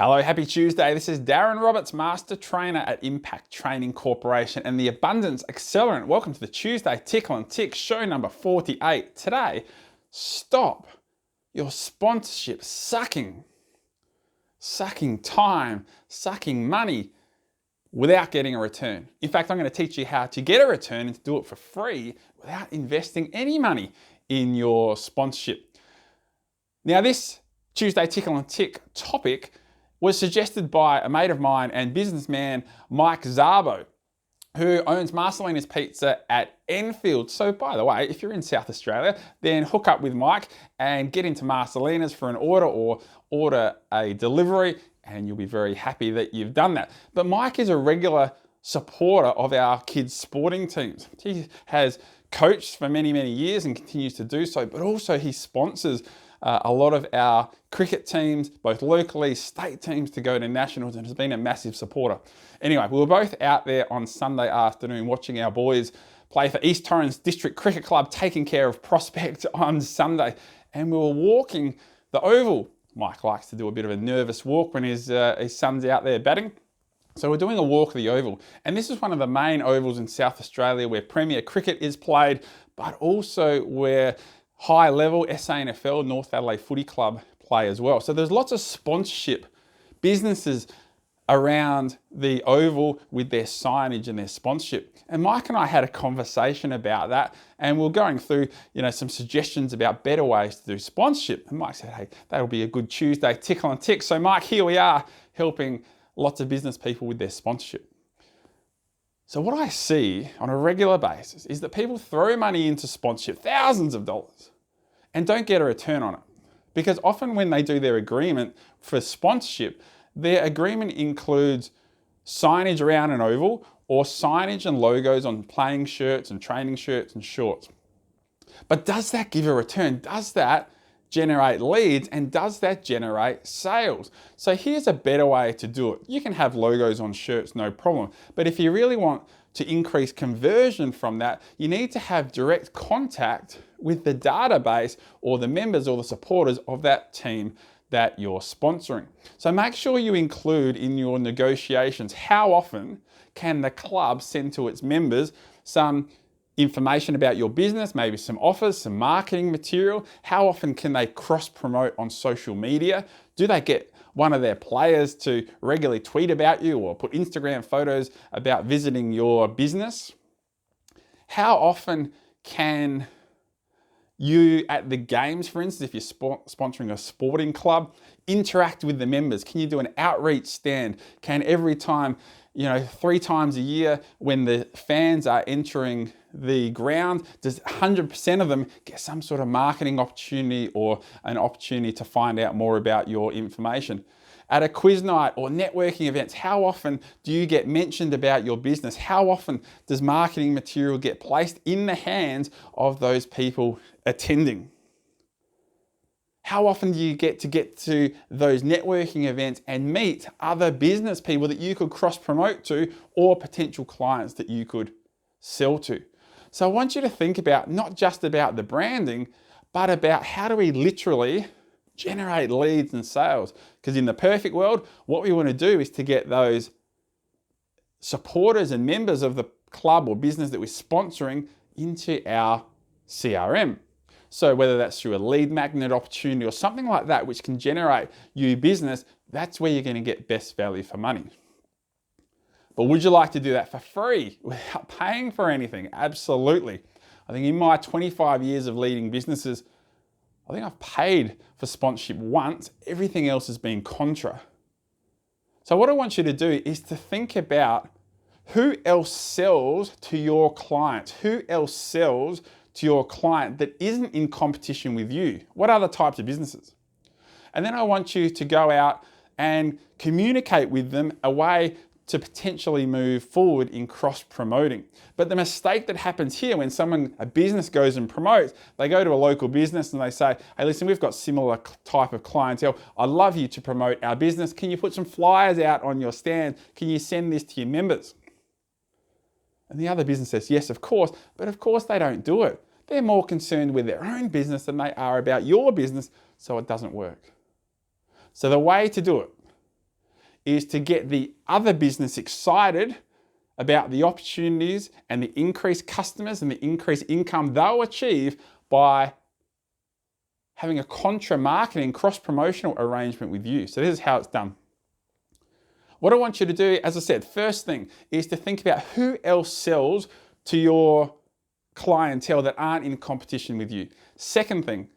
Hello, happy Tuesday. This is Darren Roberts, Master Trainer at Impact Training Corporation and the Abundance Accelerant. Welcome to the Tuesday Tickle and Tick, show number 48. Today, stop your sponsorship sucking time, sucking money without getting a return. In fact, I'm going to teach you how to get a return and to do it for free without investing any money in your sponsorship. Now, this Tuesday Tickle and Tick topic was suggested by a mate of mine and businessman, Mike Zabo, who owns Marcelina's Pizza at Enfield. So by the way, if you're in South Australia, then hook up with Mike and get into Marcelina's for an order or order a delivery, and you'll be very happy that you've done that. But Mike is a regular supporter of our kids' sporting teams. He has coached for many, many years and continues to do so, but also he sponsors a lot of our cricket teams, both locally, state teams to go to nationals, and has been a massive supporter. Anyway, we were both out there on Sunday afternoon watching our boys play for East Torrens District Cricket Club, taking care of Prospect on Sunday, and we were walking the oval. Mike likes to do a bit of a nervous walk when his son's out there batting. So we're doing a walk of the oval, and this is one of the main ovals in South Australia where Premier Cricket is played, but also where high level SANFL, North Adelaide Footy Club, play as well. So there's lots of sponsorship businesses around the oval with their signage and their sponsorship. And Mike and I had a conversation about that, and we're going through, some suggestions about better ways to do sponsorship. And Mike said, hey, that'll be a good Tuesday Tickle and Tick. So Mike, here we are helping lots of business people with their sponsorship. So what I see on a regular basis is that people throw money into sponsorship, thousands of dollars, and don't get a return on it. Because often when they do their agreement for sponsorship, their agreement includes signage around an oval or signage and logos on playing shirts and training shirts and shorts. But does that give a return? Does that generate leads, and does that generate sales? So here's a better way to do it. You can have logos on shirts, no problem. But if you really want to increase conversion from that, you need to have direct contact with the database or the members or the supporters of that team that you're sponsoring. So make sure you include in your negotiations how often can the club send to its members some information about your business, maybe some offers, some marketing material. How often can they cross-promote on social media? Do they get one of their players to regularly tweet about you or put Instagram photos about visiting your business? How often can you, at the games, for instance, if you're sponsoring a sporting club, interact with the members? Can you do an outreach stand? Can every time, 3 times a year when the fans are entering the ground, does 100% of them get some sort of marketing opportunity or an opportunity to find out more about your information? At a quiz night or networking events, how often do you get mentioned about your business? How often does marketing material get placed in the hands of those people attending? How often do you get to those networking events and meet other business people that you could cross-promote to or potential clients that you could sell to? So I want you to think about not just about the branding, but about how do we literally generate leads and sales? Because in the perfect world, what we want to do is to get those supporters and members of the club or business that we're sponsoring into our CRM. So whether that's through a lead magnet opportunity or something like that, which can generate you business, that's where you're going to get best value for money. But would you like to do that for free without paying for anything? Absolutely. I think in my 25 years of leading businesses, I think I've paid for sponsorship once. Everything else has been contra. So what I want you to do is to think about who else sells to your clients? Who else sells to your client that isn't in competition with you? What other types of businesses? And then I want you to go out and communicate with them a way to potentially move forward in cross-promoting. But the mistake that happens here when a business goes and promotes, they go to a local business and they say, hey, listen, we've got similar type of clientele. I'd love you to promote our business. Can you put some flyers out on your stand? Can you send this to your members? And the other business says, yes, of course, but of course they don't do it. They're more concerned with their own business than they are about your business, so it doesn't work. So the way to do it is to get the other business excited about the opportunities and the increased customers and the increased income they'll achieve by having a contra marketing cross-promotional arrangement with you. So this is how it's done. What I want you to do, as I said, first thing is to think about who else sells to your clientele that aren't in competition with you. Second thing,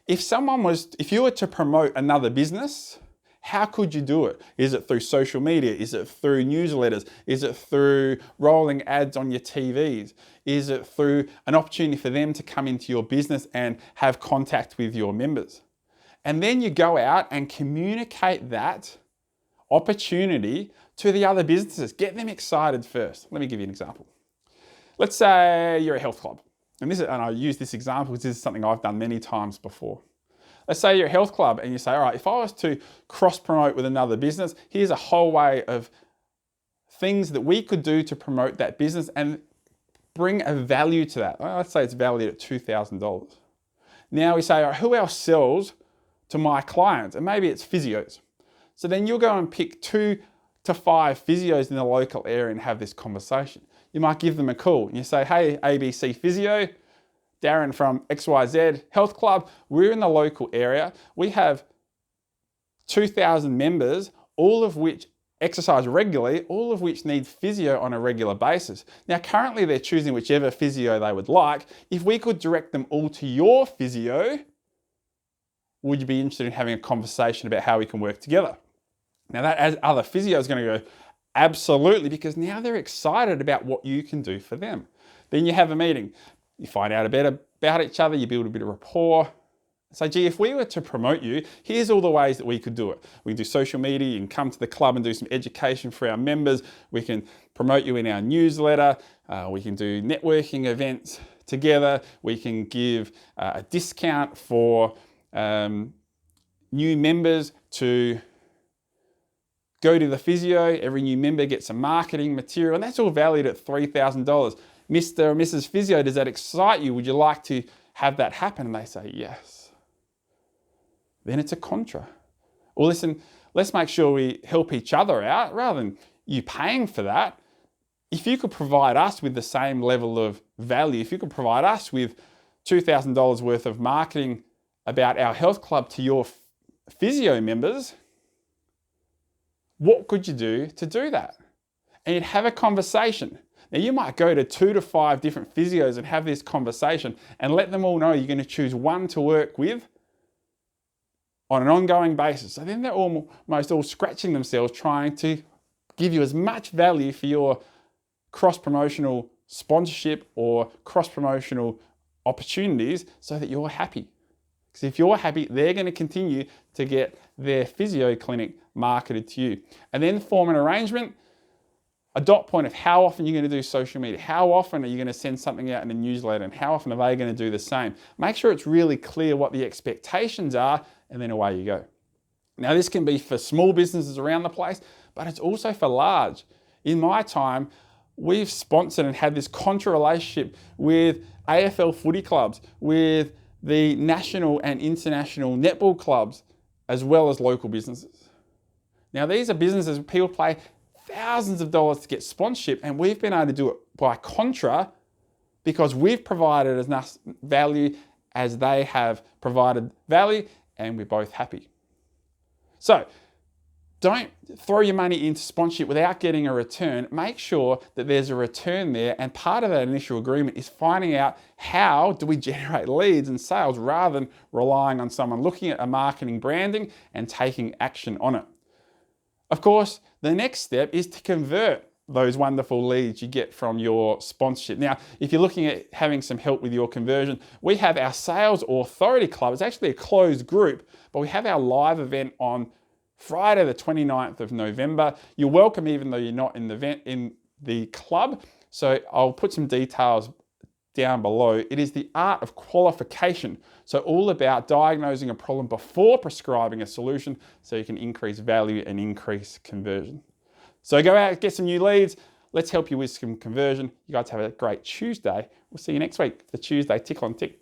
if you were to promote another business, how could you do it? Is it through social media? Is it through newsletters? Is it through rolling ads on your TVs? Is it through an opportunity for them to come into your business and have contact with your members? And then you go out and communicate that opportunity to the other businesses. Get them excited first. Let me give you an example. Let's say you're a health club. And I use this example because this is something I've done many times before. Let's say you're a health club and you say, all right, if I was to cross-promote with another business, here's a whole way of things that we could do to promote that business and bring a value to that. Well, let's say it's valued at $2,000. Now we say, all right, who else sells to my clients? And maybe it's physios. So then you'll go and pick 2 to 5 physios in the local area and have this conversation. You might give them a call and you say, hey, ABC Physio, Darren from XYZ Health Club, we're in the local area. We have 2,000 members, all of which exercise regularly, all of which need physio on a regular basis. Now, currently they're choosing whichever physio they would like. If we could direct them all to your physio, would you be interested in having a conversation about how we can work together? Now, that as other physios going to go, absolutely, because now they're excited about what you can do for them. Then you have a meeting. You find out a bit about each other, you build a bit of rapport. So, gee, if we were to promote you, here's all the ways that we could do it. We can do social media, you can come to the club and do some education for our members. We can promote you in our newsletter. We can do networking events together. We can give a discount for new members to go to the physio. Every new member gets some marketing material, and that's all valued at $3,000. Mr. or Mrs. Physio, does that excite you? Would you like to have that happen? And they say, yes. Then it's a contra. Well, listen, let's make sure we help each other out rather than you paying for that. If you could provide us with the same level of value, if you could provide us with $2,000 worth of marketing about our health club to your physio members, what could you do to do that? And you'd have a conversation. Now, you might go to 2 to 5 different physios and have this conversation and let them all know you're going to choose one to work with on an ongoing basis. So then they're almost all scratching themselves trying to give you as much value for your cross-promotional sponsorship or cross-promotional opportunities so that you're happy. Because if you're happy, they're going to continue to get their physio clinic marketed to you. And then form an arrangement, a dot point of how often you're going to do social media, how often are you going to send something out in a newsletter, and how often are they going to do the same. Make sure it's really clear what the expectations are, and then away you go. Now, this can be for small businesses around the place, but it's also for large. In my time, we've sponsored and had this contra relationship with AFL footy clubs, with the national and international netball clubs, as well as local businesses. Now, these are businesses people pay thousands of dollars to get sponsorship, and we've been able to do it by contra because we've provided as much value as they have provided value, and we're both happy. So, don't throw your money into sponsorship without getting a return. Make sure that there's a return there, and part of that initial agreement is finding out how do we generate leads and sales rather than relying on someone looking at a marketing branding and taking action on it. Of course, the next step is to convert those wonderful leads you get from your sponsorship. Now, if you're looking at having some help with your conversion, we have our Sales Authority Club. It's actually a closed group, but we have our live event on Friday, the 29th of November. You're welcome even though you're not in the club. So I'll put some details down below. It is the art of qualification. So all about diagnosing a problem before prescribing a solution so you can increase value and increase conversion. So go out, get some new leads. Let's help you with some conversion. You guys have a great Tuesday. We'll see you next week for the Tuesday Tickle on Tick.